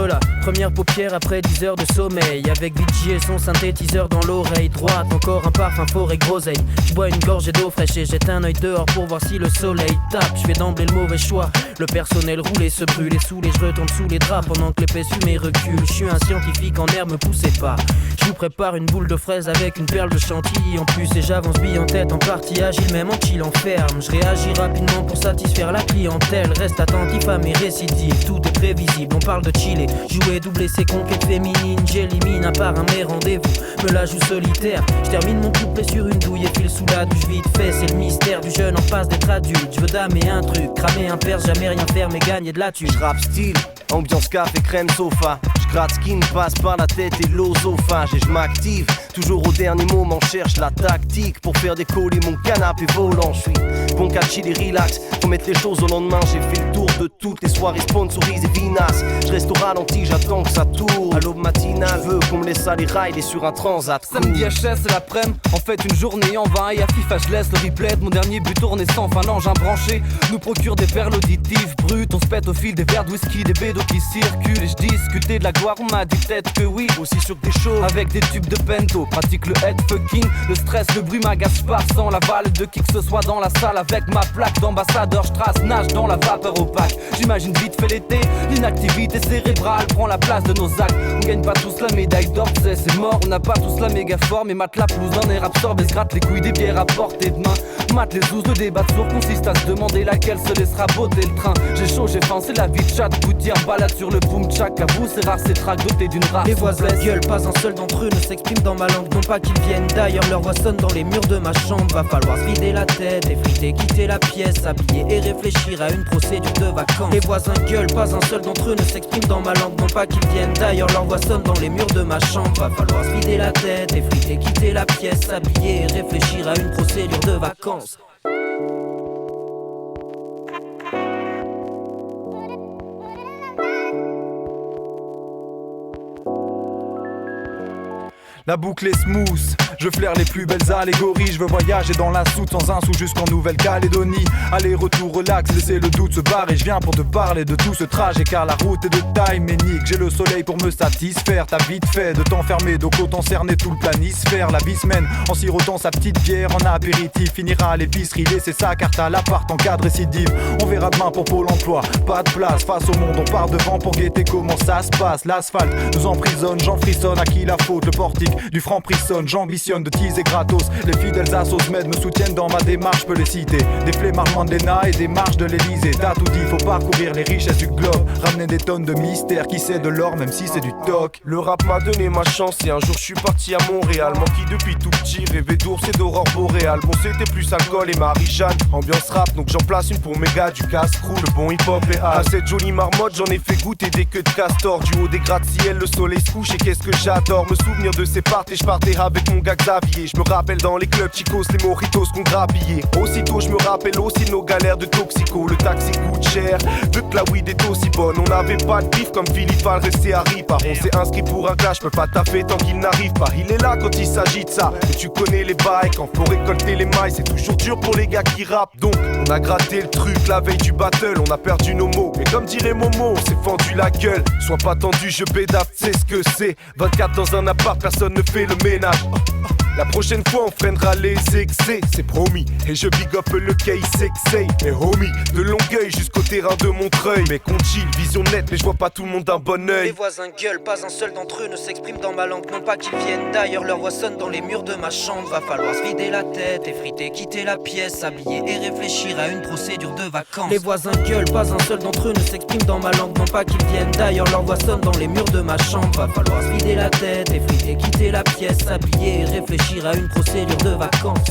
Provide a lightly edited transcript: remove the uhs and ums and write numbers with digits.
J'ouvre la première paupière après 10 heures de sommeil, avec VG et son synthétiseur dans l'oreille droite. Encore un parfum forêt groseille. Je bois une gorgée d'eau fraîche et jette un œil dehors pour voir si le soleil tape. Je fais d'emblée le mauvais choix. Le personnel roule et se brûle et saoule et je retombe sous les draps pendant que l'épaisse fumée recule. Je suis un scientifique en air, me poussez pas. Je vous prépare une boule de fraise avec une perle de chantilly en plus et j'avance bille en tête en partie agile, même en chill en ferme. Je réagis rapidement pour satisfaire la clientèle. Reste attentif à mes récidives, tout est prévisible. On parle de chiller, jouer, doubler ses conquêtes féminines. J'élimine à part un mes rendez-vous, me la joue solitaire. Je termine mon couplet sur une douille et file sous la douche vite fait. C'est le mystère du jeune en passe d'être adulte. Je veux damer un truc, cramer un perse, jamais rien faire mais gagner de la thune. J'rappe style, ambiance café crème sofa. J'gratte ce qui me passe par la tête et l'osophage. Et j'm'active, toujours au dernier moment. Cherche la tactique pour faire décoller mon canapé volant. J'suis bon qu'à chill et relax, faut mettre les choses au lendemain. J'ai fait le tour de toutes les soirées sponsorisées Vinas. J'reste au ralenti, j'attends que ça tourne. À l'aube matinale, je veux qu'on me laisse aller rider sur un transat. Samedi HS l'après-midi, en fait une journée en vain. Et à FIFA je laisse le replay de mon dernier but tourné sans fin. L'engin branché nous procure des perles auditives brutes. On se pète au fil des verres de whisky, des bédos qui circulent. Et je discutais de la gloire, on m'a dit peut-être que oui. Aussi sûr que t'es chaud, avec des tubes de bento. Pratique le head fucking, le stress, le bruit m'agace. Je pars sans l'aval de qui que ce soit dans la salle. Avec ma plaque d'ambassadeur, je trace, nage dans la vapeur opaque. J'imagine vite fait l'été, l'inactivité cérébrale prend la place de nos actes. On gagne pas tous la médaille d'or, c'est mort. On n'a pas tous la méga forme et mate la pelouse d'un air absorbé. Se gratte les couilles des bières à portée de main. Mate les ouzes, le débat sourd consiste à se demander laquelle se laissera botter le train. J'ai chaud, j'ai faim, c'est la vie de chat. Gouttière, balade sur le boom tchak. À vous, c'est rare, c'est track doté d'une race. Les voisins gueulent, pas un seul d'entre eux ne s'exprime dans ma langue. Non pas qu'ils viennent d'ailleurs, leur voix sonne dans les murs de ma chambre. Va falloir se vider la tête, effriter, quitter la pièce, s'habiller et réfléchir à une procédure de vacances. Les voisins gueulent, pas un seul d'entre eux ne s'exprime dans ma langue. Non pas qu'ils viennent d'ailleurs, leur voix sonne dans les murs de ma chambre. Va falloir se vider la tête, effriter, quitter la pièce, s'habiller et réfléchir à une procédure de vacances. La boucle est smooth, je flaire les plus belles allégories. Je veux voyager dans la soute sans un sou jusqu'en Nouvelle-Calédonie. Aller-retour relax, laisser le doute se barrer. Je viens pour te parler de tout ce trajet car la route est de taille ménique. J'ai le soleil pour me satisfaire, t'as vite fait de t'enfermer. Donc autant cerner tout le planisphère. La vie se mène en sirotant sa petite bière en apéritif. Finira à l'épicerie, laisser sa carte à l'appart en cas de récidive. On verra demain pour Pôle emploi, pas de place face au monde. On part devant pour guetter comment ça se passe. L'asphalte nous emprisonne, j'en frissonne. À qui la faute? Le portique du franc prissonne, j'ambitionne de teaser gratos. Les fidèles assos m'aident, me soutiennent dans ma démarche, peux les citer. Des flemmards de l'ENA et des marches de l'Elysée. T'as tout dit, faut parcourir les richesses du globe. Ramener des tonnes de mystère, qui sait de l'or même si c'est du toc. Le rap m'a donné ma chance et un jour je suis parti à Montréal. Moi qui depuis tout petit rêvais d'ours et d'aurore boréale. Bon c'était plus alcool et Marie-Jeanne. Ambiance rap donc j'en place une pour mes gars du casse-crou. Le bon hip-hop et à cette jolie marmotte j'en ai fait goûter des queues de castor. Du haut des gratte-ciel le soleil se couche et qu'est-ce que j'adore. Me souvenir de ces parties, je partais avec mon gars Xavier. Je me rappelle dans les clubs chicos les mojitos qu'on grappillait. Aussitôt je me rappelle aussi nos galères de toxico. Le taxi coûte cher, vu que la weed est aussi bonne. On n'avait pas de bif comme Philippe Val resté à Ripa. On s'est inscrit pour un clash, je peux pas taffer tant qu'il n'arrive pas. Il est là quand il s'agit de ça, et tu connais les bails. Quand faut récolter les mailles, c'est toujours dur pour les gars qui rappent. Donc on a gratté le truc la veille du battle. On a perdu nos mots, mais comme dirait Momo, on s'est fendu la gueule. Sois pas tendu, je bédave, c'est ce que c'est. 24 dans un appart, personne ne fait le ménage. La prochaine fois on freinera les excès, c'est promis. Et je big up le case sexy. Et homie, de Longueuil jusqu'au terrain de Montreuil. Mais qu'on chill, vision nette, mais je vois pas tout le monde d'un bon oeil. Les voisins gueulent, pas un seul d'entre eux ne s'exprime dans ma langue. Non pas qu'ils viennent d'ailleurs, leur voix sonne dans les murs de ma chambre. Va falloir se vider la tête, effriter, quitter la pièce, s'habiller et réfléchir à une procédure de vacances. Les voisins gueulent, pas un seul d'entre eux ne s'exprime dans ma langue. Non pas qu'ils viennent d'ailleurs, leur voix sonne dans les murs de ma chambre. Va falloir se vider la tête, effriter, quitter la pièce, s'habiller et réfléchir à une procédure de vacances.